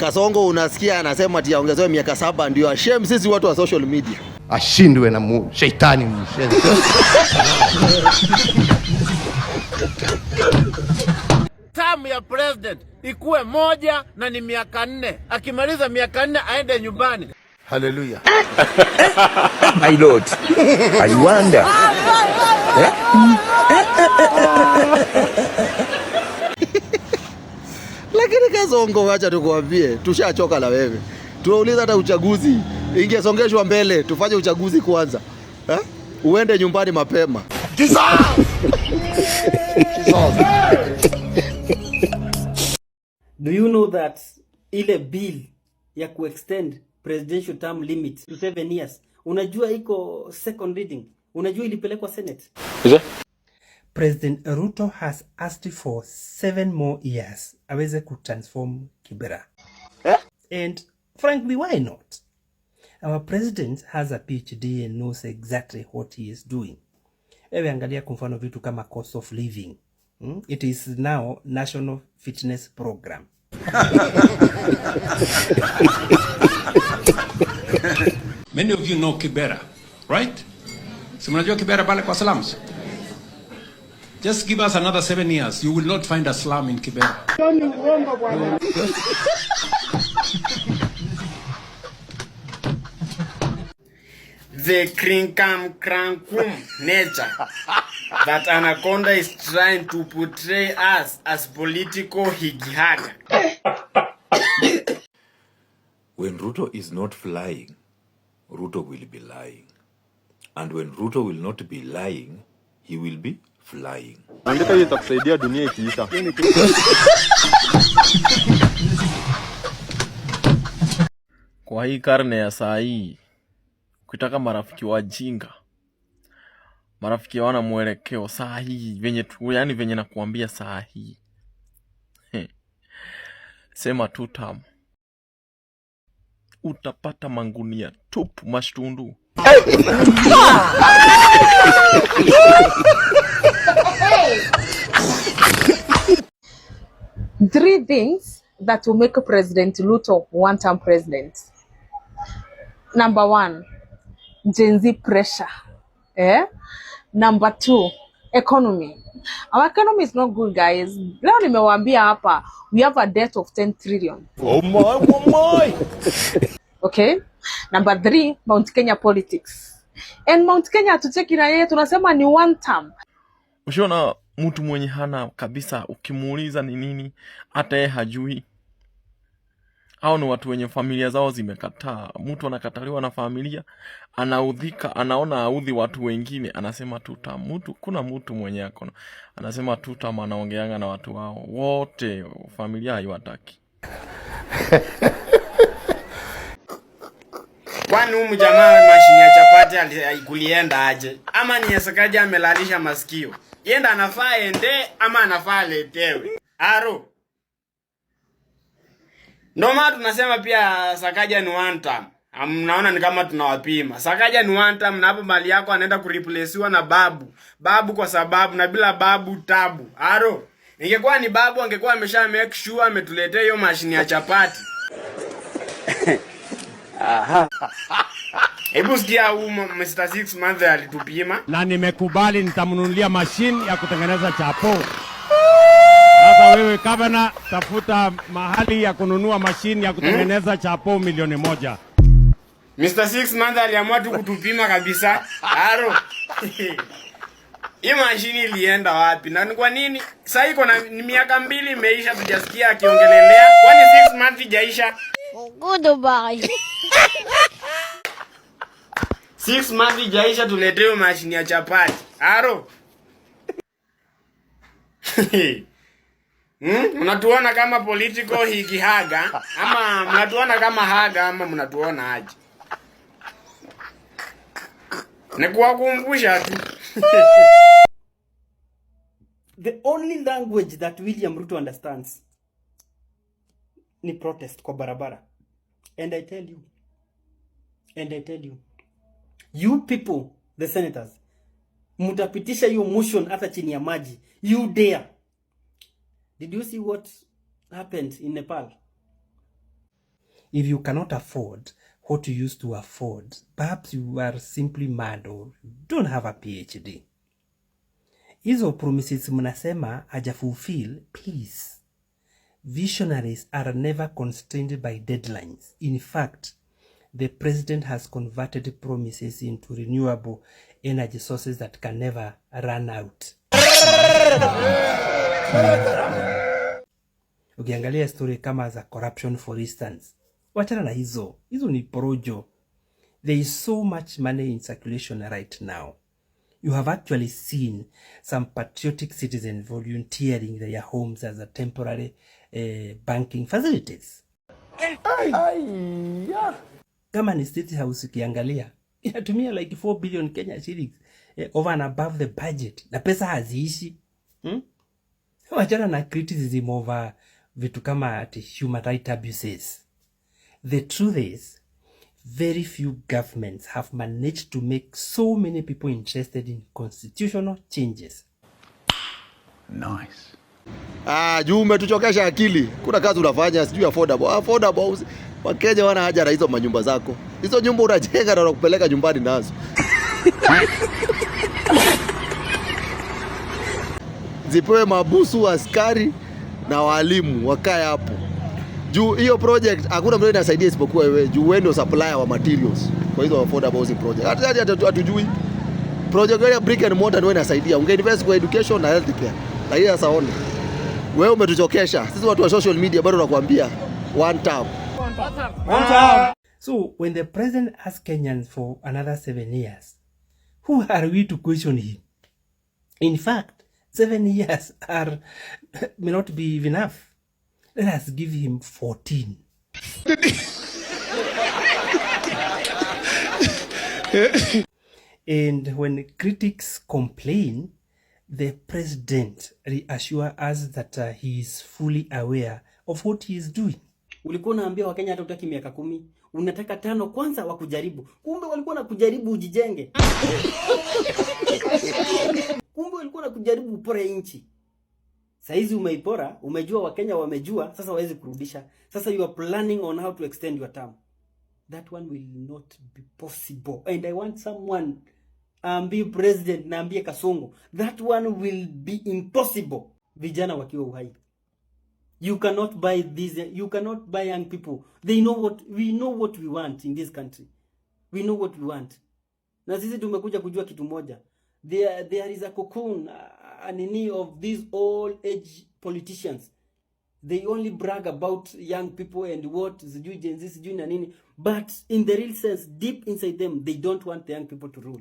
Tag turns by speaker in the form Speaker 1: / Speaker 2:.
Speaker 1: Kasongo unasikia anasema ati aongezewe miaka 7 ndio ashame sisi watu wa social media.
Speaker 2: Ashindwe na shetani mshenzi.
Speaker 3: Term ya president ikuwe moja na ni miaka 4. Akimaliza miaka 4 aende nyumbani.
Speaker 2: Hallelujah.
Speaker 4: My Lord, I wonder.
Speaker 1: Lakini Kasongo, wacha tukwambie, tushachoka na wewe. Tunauliza hata uchaguzi ingesongeshwa mbele, tufanye uchaguzi kwanza. Uende nyumbani mapema.
Speaker 5: Do you know that ile bill ya extend presidential term limit to 7 years, unajua iko second reading, unajua ilipelekwa Senate?
Speaker 4: Is it?
Speaker 5: President Ruto has asked for 7 more years aweze kutransform Kibera. And frankly, why not? Our president has a PhD and knows exactly what he is doing. Ewe angalia kwa mfano vitu kama cost of living. It is now National Fitness Program.
Speaker 6: Many of you know Kibera, right? Si mnajua Kibera pale kwa slums? Just give us another 7 years. You will not find a slum in Kibera.
Speaker 3: The krinkum nature that Anaconda is trying to portray us as political higihaga.
Speaker 7: When Ruto is not flying, Ruto will be lying. And when Ruto will not be lying, he will be flying.
Speaker 2: Andika hiyo itakusaidia dunia ikiisha.
Speaker 8: Kwa hii karne ya saa hii, ukitaka marafiki wajinga, marafiki wana mwelekeo saa hii, venye tu, yani venye nakuambia saa hii. Sema tu tamu. Utapata mangunia tupu mashtundu.
Speaker 9: Three things that will make President Ruto one-term president. Number 1, Gen Z pressure. Number 2, economy. Our economy is not good, guys. Leo nimewaambia hapa, we have a debt of 10 trillion.
Speaker 2: Oh my.
Speaker 9: Okay? Number 3, Mount Kenya politics. And Mount Kenya tucheki na yeye tunasema ni one term.
Speaker 8: Ushiona mtu mwenye hana kabisa, ukimuuliza ni nini hata yeye hajui. Hao ni watu wenye familia zao zimekataa. Mtu anakataliwa na familia, anaudhika, anaona audhi watu wengine, anasema tuta. Kuna mtu mwenye akono anasema tuta, anaongeanga na watu wao wote, familia haiwataki.
Speaker 3: Kwani huyu jamaa mashini ya chapati alikulienda aje? Ama ni Sakaja amelalisha masikio? Yenda anafaa ende ama anafaa letewe? Aro. Ndio maana tunasema pia Sakaja ni one term. Mnaona ni kama tunawapima. Sakaja ni one term na hapo mali yako anaenda kureplacewa na babu. Babu kwa sababu na bila babu tabu. Aro. Ingekuwa ni babu angekuwa amesha make sure ametuletea hiyo mashini ya chapati. Aha. Hebu sikia huyu Mr. 6 month alitupima
Speaker 6: Na nimekubali nitamnunulia machine ya kutengeneza chapo. Sasa wewe Gavana, tafuta mahali ya kununua machine ya kutengeneza chapo milioni 1.
Speaker 3: Mr. 6 month aliamua tu kutupima kabisa. Aro. Hii mashini ilienda wapi? Na ni kwa nini? Sasa iko na miaka 2 imeisha tujasikia akiongelelea. Kwani 6 month ijaisha?
Speaker 10: Goodbye.
Speaker 3: 6 month ijaisha tuletewe mashini ya chapati. Aro. Mnatuona kama political higihaga ama mnatuona kama haga ama mnatuona aje? Nikuwakumbusha tu.
Speaker 5: The only language that William Ruto understands ni protest kwa barabara. And I tell you, you people, the senators, mutapitisha hiyo motion hata chini ya maji. You dare. Did you see what happened in Nepal? If you cannot afford what you used to afford, perhaps you are simply mad or don't have a PhD. Hizo promises mnasema haja fulfill, please. Visionaries are never constrained by deadlines. In fact, the president has converted promises into renewable energy sources that can never run out. Ukiangalia story kama za corruption for instance, wachana na hizo ni porojo. There is so much money in circulation right now. You have actually seen some patriotic citizens volunteering their homes as a temporary banking facilities. Kama ni State House ukiangalia, inatumia like 4 billion Kenya shillings over and above the budget. Na pesa haziishi. Wachana na criticism over vitu kama human rights abuses. The truth is, very few governments have managed to make so many people interested in constitutional changes.
Speaker 2: Nice.
Speaker 1: Juu umetuchokesha akili. Kuna kazi unafanya sijui affordable. Wakenya wana haja na hizo manyumba zako. Hizo nyumba unajenga na unakupeleka nyumbani nazo. Zipewe mabusu askari na walimu wakae hapo. Juu hiyo project hakuna mtu anasaidia isipokuwa wewe. Juu wewe ndio supplier wa materials kwa hizo affordable housing project. Hata hatujui project ya brick and mortar ndio inasaidia. Ungeinvest kwa education na healthcare. Lakini sasa ona. Wewe umetuchokesha. Sisi watu wa social media bado tunakuambia one time.
Speaker 5: So when the president asks Kenyans for another 7 years, who are we to question him? In fact, 7 years may not be enough. Let us give him 14. And when critics complain, the president reassures us that he is fully aware of what he is doing.
Speaker 11: Ulikuwa unaambia Wakenya hata utaki miaka 10, unataka 5 kwanza wa kujaribu. Kumbe walikuwa na kujaribu ujijenge. Kumbe walikuwa na kujaribu upore nchi. Saizi umeipora, umejua Wakenya wamejua, sasa wawezi kurudisha. Sasa you are planning on how to extend your term. That one will not be possible. And I want someone be president na ambie Kasongo. That one will be impossible. Vijana wakiwa uhai. You cannot buy these, you cannot buy young people. We know what we want in this country. We know what we want. Na sisi tumekuja kujua kitu moja. There is a cocoon, an innie of these old age politicians. They only brag about young people and what sijui Gen Z sijui na nini, but in the real sense, deep inside them, they don't want the young people to rule.